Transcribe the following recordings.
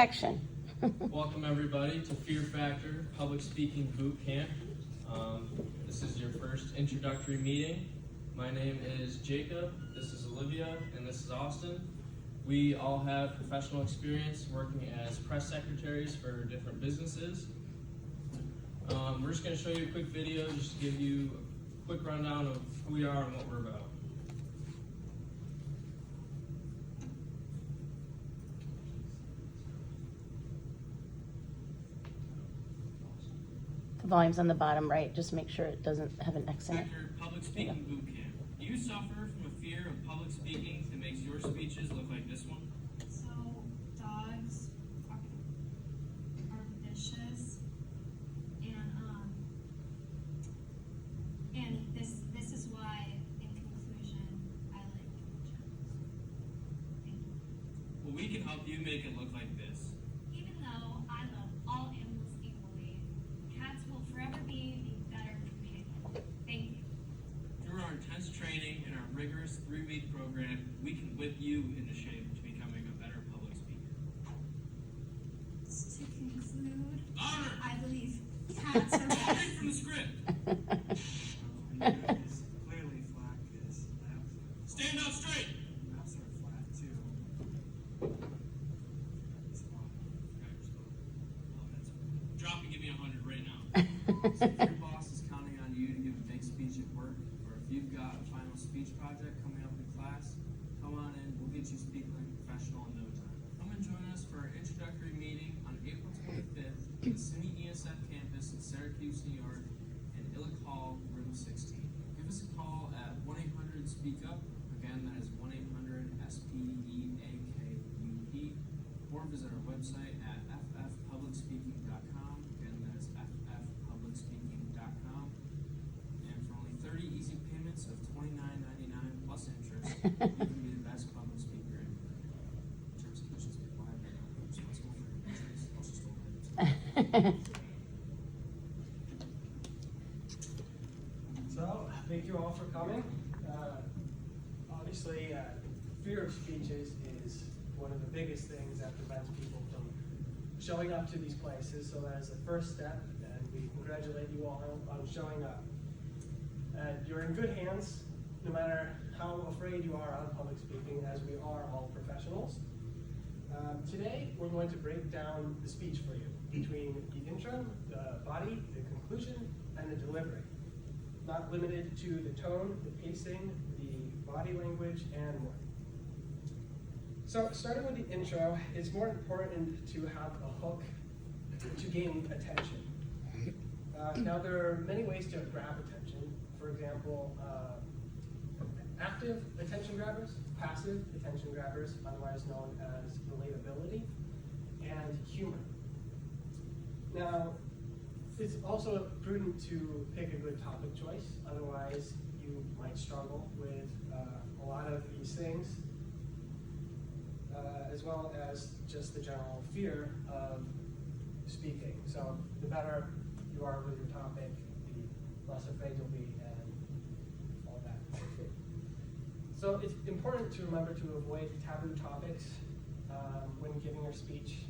section. Welcome everybody to Fear Factor Public Speaking Boot Camp. This is your first introductory meeting. My name is Jacob, this is Olivia, and this is Austin. We all have professional experience working as press secretaries for different businesses. We're just going to show you a quick video just to give you a quick rundown of who we are and what we're about. The volume's on the bottom right, just make sure it doesn't have an X in it. Factor Public Speaking Boot Camp. Do you suffer from a fear of public speaking that makes your speeches look like this one? So dogs are vicious, and this is why, in conclusion, I like germs. Thank you. Well, we can help you make it look like this. Even though I love all animals equally, cats will forever be the better companion. Thank you. Through our intense training and our rigorous 3-week program, we can whip you into shape to becoming a better public speaker. To conclude, Honor! I believe cats are best. Read from the script. Is clearly flat because labs Stand up straight. are flat too. It's flat. Drop and give me 100 right now. So if your boss is counting on you to give a big speech at work, or if you've got a final speech project coming up in class, come on in. We'll get you speaking like a professional in no time. Come and join us for our introductory meeting on April 25th at the SUNY ESF campus in Syracuse, New York, in Illick Hall, room 16. Give us a call at 1-800-SPEAK-UP. Again, that is 1-800-SPEAKUP. Or visit our website at ffpublicspeaking.com. Again, that is ffpublicspeaking.com. And for only 30 easy payments of $29.99 plus interest, you can be the best public speaker in terms of questions be quiet. I'm responsible for injuries. Also stolen items. So, thank you all for coming. Obviously, fear of speeches is one of the biggest things that prevents people from showing up to these places. So that is the first step, and we congratulate you all on showing up. You're in good hands, no matter how afraid you are of public speaking, as we are all professionals. Today, we're going to break down the speech for you between the intro, the body, the conclusion, and the delivery. Not limited to the tone, the pacing, the body language, and more. So, starting with the intro, it's more important to have a hook to gain attention. Now, there are many ways to grab attention. For example, active attention grabbers, passive attention grabbers, otherwise known as relatability, and humor. Now, it's also prudent to pick a good topic choice, otherwise you might struggle with a lot of these things, as well as just the general fear of speaking. So the better you are with your topic, the less afraid you'll be, and all that. So it's important to remember to avoid taboo topics when giving your speech.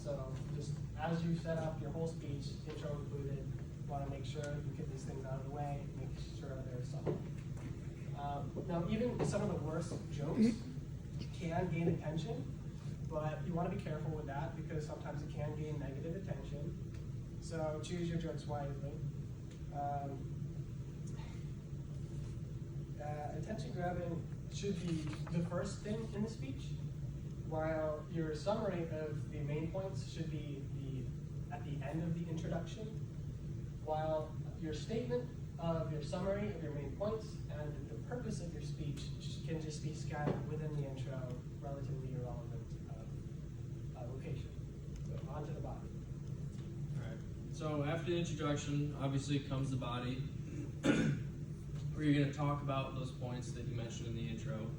So just as you set up your whole speech, intro included, you want to make sure you get these things out of the way, make sure they're solid. Now, even some of the worst jokes can gain attention, but you want to be careful with that because sometimes it can gain negative attention. So choose your jokes wisely. Attention grabbing should be the first thing in the speech, while your summary of the main points should be at the end of the introduction, while your statement of your summary of your main points and the purpose of your speech can just be scattered within the intro, relatively irrelevant location. So on to the body. Alright, so after the introduction, obviously comes the body, where you're going to talk about those points that you mentioned in the intro.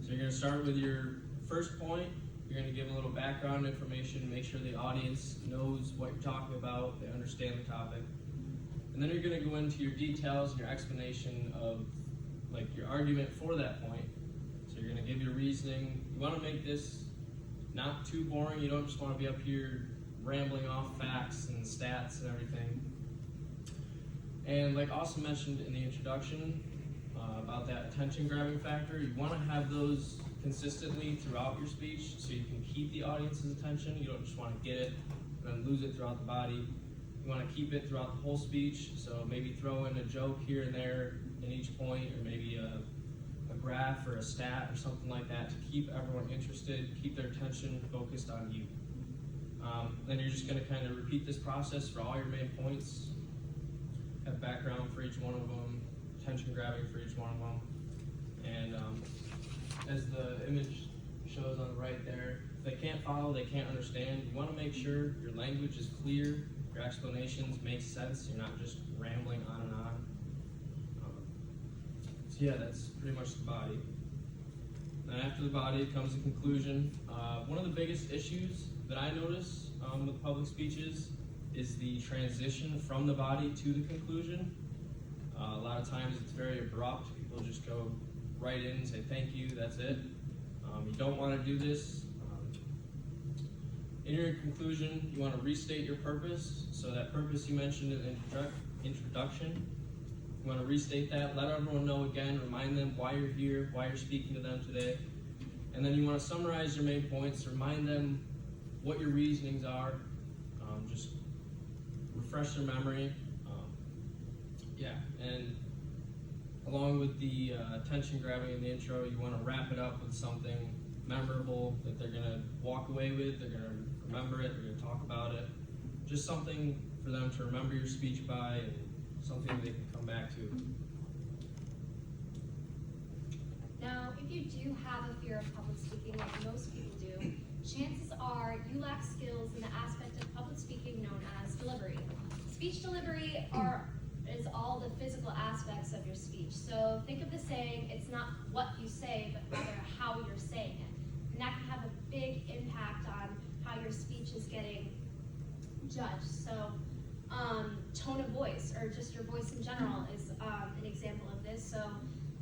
So you're going to start with your first point. You're going to give a little background information, make sure the audience knows what you're talking about, they understand the topic. And then you're going to go into your details and your explanation of like your argument for that point. So you're going to give your reasoning. You want to make this not too boring. You don't just want to be up here rambling off facts and stats and everything. And like also mentioned in the introduction about that attention grabbing factor, you want to have those consistently throughout your speech so you can keep the audience's attention. You don't just want to get it and then lose it throughout the body. You want to keep it throughout the whole speech, so maybe throw in a joke here and there in each point, or maybe a graph or a stat or something like that to keep everyone interested, keep their attention focused on you. Then you're just going to kind of repeat this process for all your main points, have background for each one of them, attention grabbing for each one of them, and as the image shows on the right there, if they can't follow, they can't understand, you want to make sure your language is clear, your explanations make sense, you're not just rambling on and on. So yeah, that's pretty much the body. Then after the body comes the conclusion. One of the biggest issues that I notice with public speeches is the transition from the body to the conclusion. A lot of times it's very abrupt. People just go right in and say thank you, that's it. You don't want to do this. In your conclusion, you want to restate your purpose. So that purpose you mentioned in the introduction, you want to restate that, let everyone know again, remind them why you're here, why you're speaking to them today. And then you want to summarize your main points, remind them what your reasonings are, just refresh their memory. And along with the attention grabbing in the intro, you want to wrap it up with something memorable that they're going to walk away with, they're going to remember it, they're going to talk about it. Just something for them to remember your speech by and something they can come back to. Now, if you do have a fear of public speaking, like most people do, chances are you lack skills in the aspect of public speaking known as delivery. Speech delivery is all the physical aspects of your speech. So think of the saying, it's not what you say, but rather how you're saying it. And that can have a big impact on how your speech is getting judged. So tone of voice, or just your voice in general, is an example of this. So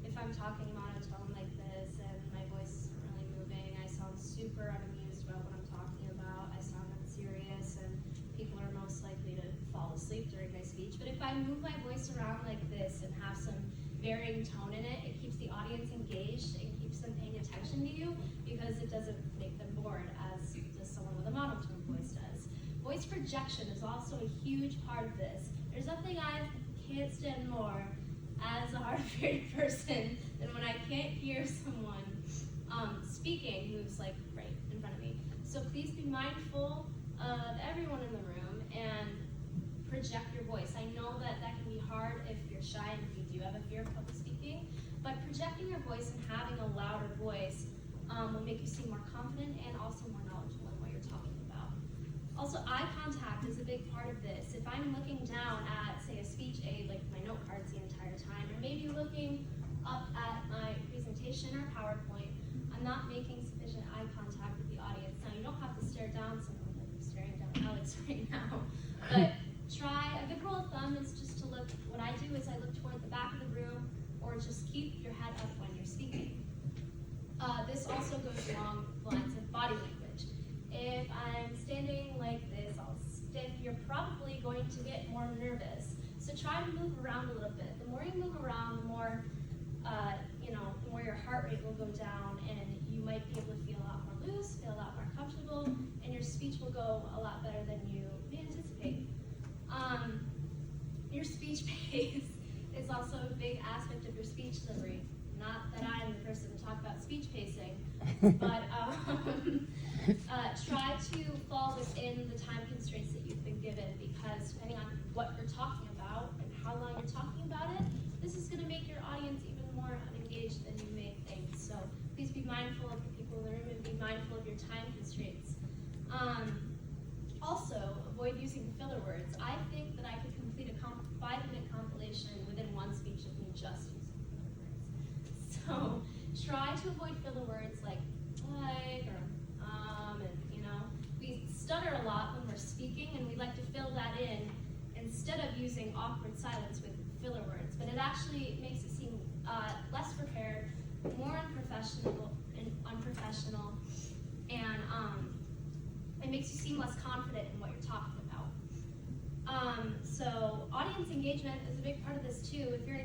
if I'm talking monotone like this and my voice isn't really moving, I sound super unamused about what I'm talking about. I sound unserious, and people are most likely to fall asleep during my speech. But if I move my voice around like this and have some varying tone in it, it keeps the audience engaged and keeps them paying attention to you because it doesn't make them bored as does someone with a monotone voice does. Voice projection is also a huge part of this. There's nothing I can't stand more as a hard of hearing person than when I can't hear someone speaking who's like right in front of me. So please be mindful of everyone in the room and project your voice. I know that that can be hard if you're shy and if you do have a fear of public speaking, but projecting your voice and having a louder voice will make you seem more confident and also more knowledgeable in what you're talking about. Also, eye contact is a big part of this. If I'm looking down at, say, a speech aid, like my note cards the entire time, or maybe looking up at my presentation or PowerPoint, I'm not making sufficient eye contact with the audience. Now, you don't have to stare down someone like I'm staring down Alex right now, but try, a good rule of thumb is just to look, what I do is I look toward the back of the room, or just keep your head up when you're speaking. This also goes along the lines of body language. If I'm standing like this, all stiff, you're probably going to get more nervous. So try to move around a little bit. The more you move around, the more, the more your heart rate will go down, and you might be able to feel a lot more loose, feel a lot more comfortable, and your speech will go a lot better than you may anticipate. Your speech pace is also a big aspect of your speech delivery. Not that I'm the person to talk about speech pacing, but try to fall within the time constraints that you've been given, because depending on what you're talking about and how long you're talking about it, this is going to make your audience even more unengaged than you may think. So please be mindful of the people in the room and be mindful of your time constraints. Also, avoid using filler words. I think that I could complete a 5-minute compilation within one speech of me just using filler words. So try to avoid filler words like or and we stutter a lot when we're speaking, and we like to fill that in instead of using awkward silence with filler words. But it actually makes it seem less prepared, more unprofessional, and it makes you seem less confident in what you're talking about. So audience engagement is a big part of this too. If you're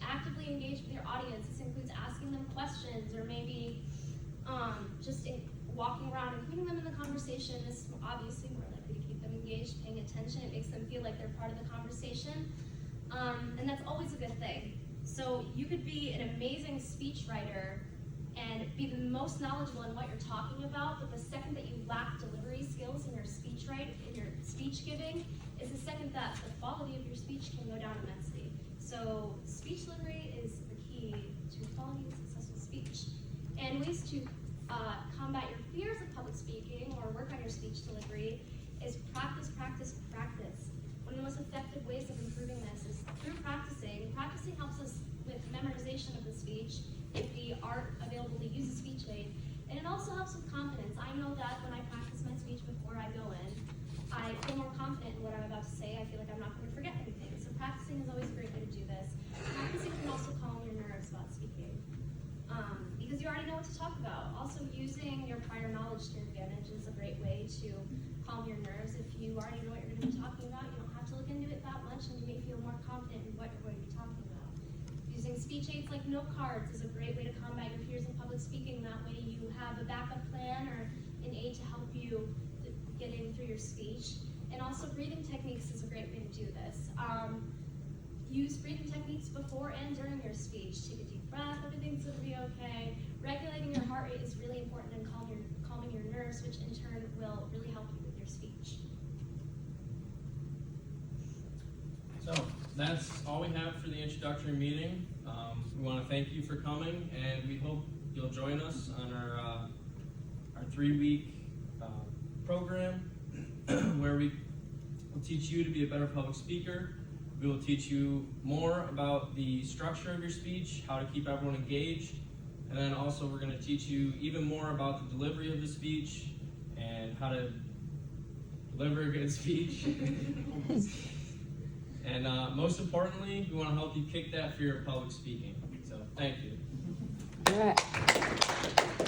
actively engaged with your audience, this includes asking them questions or maybe walking around and including them in the conversation. This is obviously more likely to keep them engaged, paying attention. It makes them feel like they're part of the conversation. And that's always a good thing. So you could be an amazing speech writer and be the most knowledgeable in what you're talking about, but the second that you lack delivery skills in your speech giving is the second that the quality of your speech can go down immensely. So speech delivery is the key to quality and successful speech. And ways to combat your fears of public speaking or work on your speech delivery is practice, practice, practice. One of the most effective ways of improving this is through practicing. Practicing helps us with memorization of the speech if we aren't available to use a speech aid. And it also helps with confidence. I know that when I practice my speech before I go in, I feel more confident in what I'm about to say. I feel like I'm not going to forget anything. So practicing is always a great way to do this. Practicing can also calm your nerves about speaking, because you already know what to talk about. Also, using your prior knowledge to your advantage is a great way to calm your nerves. If you already know what you're going to be talking about, you don't have to look into it that much, and you may feel more confident in what you're going to be talking about. Using speech aids like note cards is a great way to combat your fears in public speaking. That way you have a backup plan or an aid to help you getting through your speech. And also breathing techniques is a great way to do this. Use breathing techniques before and during your speech. Take a deep breath, everything's gonna be okay. Regulating your heart rate is really important in calming your nerves, which in turn will really help you with your speech. So that's all we have for the introductory meeting. We want to thank you for coming, and we hope you'll join us on our 3-week program where we will teach you to be a better public speaker. We will teach you more about the structure of your speech, how to keep everyone engaged, and then also we're going to teach you even more about the delivery of the speech and how to deliver a good speech. And most importantly, we want to help you kick that fear of public speaking. So thank you. All right.